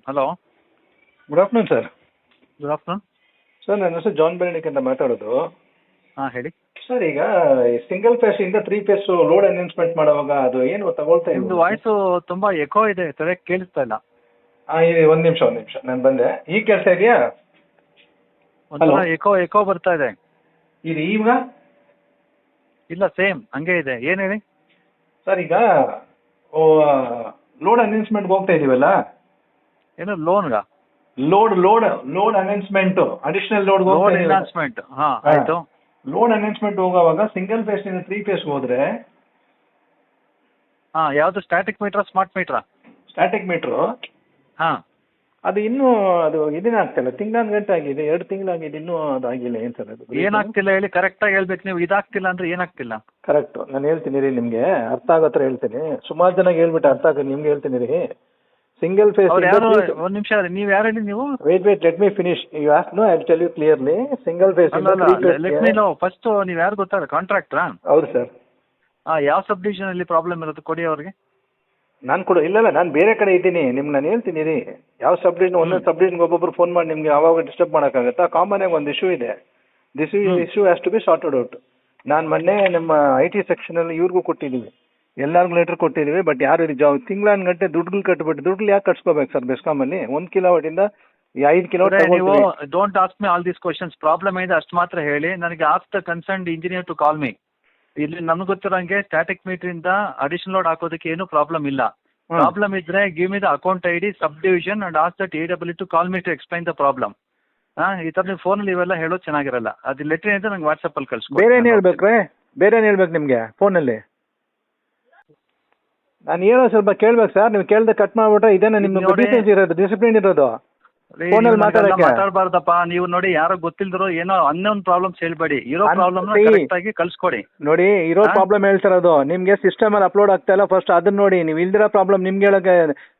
Hello, good afternoon sir. Good afternoon. Sir ನನ್ನ ಹೆಸರು John ಬೆರಣಿಕ್ ಅಂತ ಮಾತಾಡೋದು. ಹಾಂ, ಹೇಳಿ. ಸರ್ ಈಗ ಸಿಂಗಲ್ ಫೇಸ್ ಇಂದ 3 ಫೇಸ್ ಲೋಡ್ ಅನೌನ್ಸ್ಮೆಂಟ್ ಮಾಡುವಾಗ ಅದು ಏನು ತಗೊಳ್ತಾ ನಿಮ್ದು ಇಲ್ಲ? ವಾಯ್ಸು ತುಂಬಾ ಎಕೋ ಇದೆ, ಸರಿಯಾಗಿ ಕೇಳಿಸ್ತಾ ಇಲ್ಲ. ಒಂದು ನಿಮಿಷ ನಾನು ಬಂದೆ. ಈಗ ಕೇಳ್ತಾ ಇದೆಯಾ? ಒಂಥರ ಎಕೋ ಬರ್ತಾ ಇದೆ. ಇದು ಈಗ? ಇಲ್ಲ, ಸೇಮ್ ಹಂಗೆ ಇದೆ. ಏನು ಹೇಳಿ ಸರ್ ಈಗ ಲೋಡ್ ಅನೌನ್ಸ್ಮೆಂಟ್ಗೆ ಹೋಗ್ತಾ ಇದೀವಲ್ಲ, ಏನು ಲೋನ್ಗಾ? Load announcement additional load load enhancement. ಹಾಂ, ಆಯಿತು. ಲೋಡ್ ಅನೌನ್ಸ್ಮೆಂಟ್ ಹೋಗುವಾಗ ಸಿಂಗಲ್ ಫೇಸ್ ಇಂದ 3 ಫೇಸ್ ಹೋದ್ರೆ ಹಾಂ, ಯಾವುದು ಸ್ಟ್ಯಾಟಿಕ್ ಮೀಟ್ರಾ ಸ್ಮಾರ್ಟ್ ಮೀಟ್ರಾ? ಸ್ಟ್ಯಾಟಿಕ್ ಮೀಟ್ರು ಹಾಂ, ಅದು ಇನ್ನೂ ಅದು ಇದನ್ನ ಆಗ್ತಿಲ್ಲ. ತಿಂಗಳಾನ್ ಗಂಟೆ ಆಗಿದೆ, 2 ತಿಂಗಳಾಗಿದೆ, ಇನ್ನೂ ಅದು ಆಗಿಲ್ಲ. ಏನು ಸರ್ ಅದು? ಏನಾಗ್ತಿಲ್ಲ ಹೇಳಿ, ಕರೆಕ್ಟಾಗಿ ಹೇಳ್ಬೇಕು ನೀವು. ಇದಾಗ್ತಿಲ್ಲ ಅಂದ್ರೆ ಏನಾಗ್ತಿಲ್ಲ? ಕರೆಕ್ಟು, ನಾನು ಹೇಳ್ತೀನಿ ರೀ, ನಿಮಗೆ ಅರ್ಥ ಆಗೋ ಥರ ಹೇಳ್ತೀನಿ. ಸುಮಾರು ಜನಕ್ಕೆ ಹೇಳ್ಬಿಟ್ಟು ಅರ್ಥ ಆಗೋದು ನಿಮ್ಗೆ ಹೇಳ್ತೀನಿ ರೀ. ಸಿಂಗಲ್ ಫೇಸ್ ಯಾರು, ಒಂದು ನಿಮಿಷ, ನೀವು ಯಾರು ಹೇಳಿ ನೀವು? Wait let me finish. You ask no, I will tell you clearly. Single phase let me know first. ನೀವು ಯಾರು ಗೊತ್ತಾ? ಕಾಂಟ್ರಾಕ್ಟ್ರಾ? ಹೌದು ಸರ್. ಹಾಂ, ಯಾವ ಸಬ್ ಡಿವಿಷನ್ ಅಲ್ಲಿ ಪ್ರಾಬ್ಲಮ್ ಇರೋದು ಕೊಡಿ ಅವ್ರಿಗೆ. ನಾನು ಕೊಡು ಇಲ್ಲ, ನಾನು ಬೇರೆ ಕಡೆ ಇದ್ದೀನಿ. ನಿಮ್ಗೆ ನಾನು ಹೇಳ್ತೀನಿ ರೀ. ಯಾವ ಸಬ್ ಡಿವಿಷನ್, ಒಂದೊಂದು ಸಬ್ ಡಿವಿಷನ್ಗೆ ಒಬ್ಬೊಬ್ರು ಫೋನ್ ಮಾಡಿ ನಿಮಗೆ ಆವಾಗ ಡಿಸ್ಟರ್ಬ್ ಮಾಡೋಕ್ಕಾಗತ್ತಾ? ಕಾಮನ್ ಆಗಿ ಒಂದು ಇಶ್ಯೂ ಇದೆ. This issue has to be sorted out. ನಾನು ಮೊನ್ನೆ ನಮ್ಮ IT ಸೆಕ್ಷನಲ್ಲಿ ಇವ್ರಿಗೂ ಕೊಟ್ಟಿದ್ದೀವಿ, ಎಲ್ಲರಿಗೂ ಲೆಟರ್ ಕೊಟ್ಟಿದ್ದೀವಿ. ಬಟ್ ಯಾರು ತಿಂಗಳಾನ್ ಗಂಟೆ ದುಡ್ಡುಗಳು ಕಟ್ಬಿಟ್ಟು ದುಡ್ಡು ಯಾಕೆ ಕಟ್ಸ್ಕೋಬೇಕು ಸರ್? ಬೆಸ್ಕಾಮಲ್ಲಿ 1 ಕಿಲೋವಾಟಿಂದ 5 ಕಿಲೋವಾಟ್ ನೀವು don't ask me all these questions. Problem ಇದೆ ಅಷ್ಟು ಮಾತ್ರ ಹೇಳಿ. ನನಗೆ ask the concerned engineer to call me. ಇಲ್ಲಿ ನಮ್ಗೆ ಗೊತ್ತಿರೋಂಗೆ ಸ್ಟ್ಯಾಟಿಕ್ ಮೀಟರ್ ಇಂದ ಅಡಿಷನಲ್ ಲೋಡ್ ಹಾಕೋದಕ್ಕೆ ಏನು ಪ್ರಾಬ್ಲಮ್ ಇಲ್ಲ. ಪ್ರಾಬ್ಲಮ್ ಇದ್ರೆ give me the account ID, subdivision and ask that AW to call me to explain the problem. ಈ ಥರ ನೀವು ಫೋನಲ್ಲಿ ಇವೆಲ್ಲ ಹೇಳೋದು ಚೆನ್ನಾಗಿರಲ್ಲ. ಅದು ಲೆಟರ್ ಅಂತ ನಂಗೆ ವಾಟ್ಸಪ್ಪಲ್ಲಿ ಕಳಿಸ್ಕೊಡಿ. ಬೇರೆ ಏನು ಹೇಳ್ಬೇಕ್ರೆ? ಬೇರೆ ಏನು ಹೇಳ್ಬೇಕು ನಿಮಗೆ ಫೋನಲ್ಲಿ? ನಾನು ಹೇಳೋ ಸ್ವಲ್ಪ ಕೇಳ್ಬೇಕು ಸರ್. ನೀವು ಕೇಳ್ದೆ ಕಟ್ ಮಾಡ್ಬಿಟ್ರೆ ಇದೇನ ನಿಮ್ಮ ಡಿಸೆನ್ಸಿ ಇರೋದು, ಡಿಸಿಪ್ಲಿನ್ ಇರೋದು? ಫೋನಲ್ಲಿ ಮಾತಾಡಬಾರ್ದಪ್ಪ. ನೀವು ನೋಡಿ, ಯಾರೋ ಗೊತ್ತಿಲ್ದಿರೋ ಏನೋ ಅನ್ನೊಂದು ಪ್ರಾಬ್ಲಮ್ಸ್ ಹೇಳ್ಬೇಡಿ. ಇರೋ ಪ್ರಾಬ್ಲಮ್ ಕರೆಕ್ಟ್ ಆಗಿ ಕಳ್ಸ್ಕೊಡಿ. ನೋಡಿ, ಇರೋ ಪ್ರಾಬ್ಲಮ್ ಹೇಳ್ತಿರೋದು ನಿಮ್ಗೆ ಸಿಸ್ಟಮ್ ಅಲ್ಲಿ ಅಪ್ಲೋಡ್ ಆಗ್ತಾ ಇಲ್ಲ. ಫಸ್ಟ್ ಅದನ್ನ ನೋಡಿ. ನೀವು ಇಲ್ದಿರೋ ಪ್ರಾಬ್ಲಮ್ ನಿಮ್ಗೆ ಹೇಳಕ್ಕೆ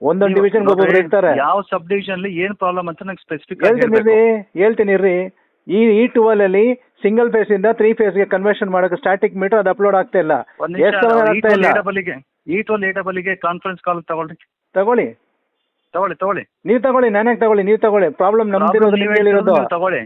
ಒಂದೊಂದು ಡಿವಿಷನ್ ಒಬ್ಬೊಬ್ರು ಇರ್ತಾರೆ. ಯಾವ ಸಬ್ ಡಿವಿಷನ್ ಅಲ್ಲಿ ಏನ್ ಪ್ರಾಬ್ಲಮ್ ಅಂತ ನಂಗೆ ಸ್ಪೆಸಿಫಿಕ್ ಹೇಳ್ತೀನಿ ಇರ್ರಿ. ಈ 12 ಅಲ್ಲಿ ಸಿಂಗಲ್ ಫೇಸ್ ಇಂದ 3 ಫೇಸ್ ಗೆ ಕನ್ವರ್ಷನ್ ಮಾಡಕ್ಕೆ ಸ್ಟ್ಯಾಟಿಕ್ ಮೀಟರ್ ಅದು ಅಪ್ಲೋಡ್ ಆಗ್ತಾ ಇಲ್ಲ. ಈ ಕಾನ್ಫರೆನ್ಸ್ ಕಾಲ್ ತಗೊಳ್ಳಿ. ನೀವು ತಗೊಳ್ಳಿ, ನಾನೇ ತಗೊಳ್ಳಿ, ನೀವು ತಗೊಳ್ಳಿ. ಪ್ರಾಬ್ಲಮ್ ನಮ್ದಿರೋದು, ನೀವು ಹೇಳಿರೋದು ತಗೊಳ್ಳಿ.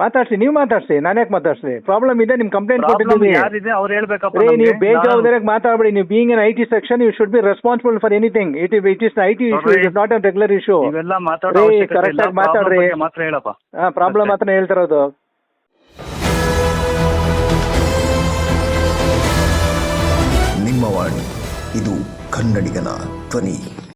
ಮಾತಾಡ್ಸಿ, ನೀವು ಮಾತಾಡ್ಸಿ, ನಾನೇ ಮಾತಾಡ್ಸಿ. ಪ್ರಾಬ್ಲಮ್ ಇದೆ, ನಿಮ್ ಕಂಪ್ಲೇಂಟ್ ಕೊಟ್ಟಿದ್ದೀವಿ. ಅವ್ರು ಹೇಳ್ಬೇಕಪ್ಪ. ನೀವು ಬೇಜವಾಬ್ದಾರಿಯಾಗಿ ಮಾತಾಡಬೇಡಿ. ನೀವು being an IT section, you should be responsible for anything. It is IT issue, it is not a regular issue. Correct ಆಗಿ ಮಾತಾಡ್ರಿ. ಪ್ರಾಬ್ಲಮ್ ಮಾತ್ರ ಹೇಳ್ತಿರೋದು. ನಿಮ್ಮ ವಾಣಿ, ಇದು ಕನ್ನಡಿಗನ ಧ್ವನಿ.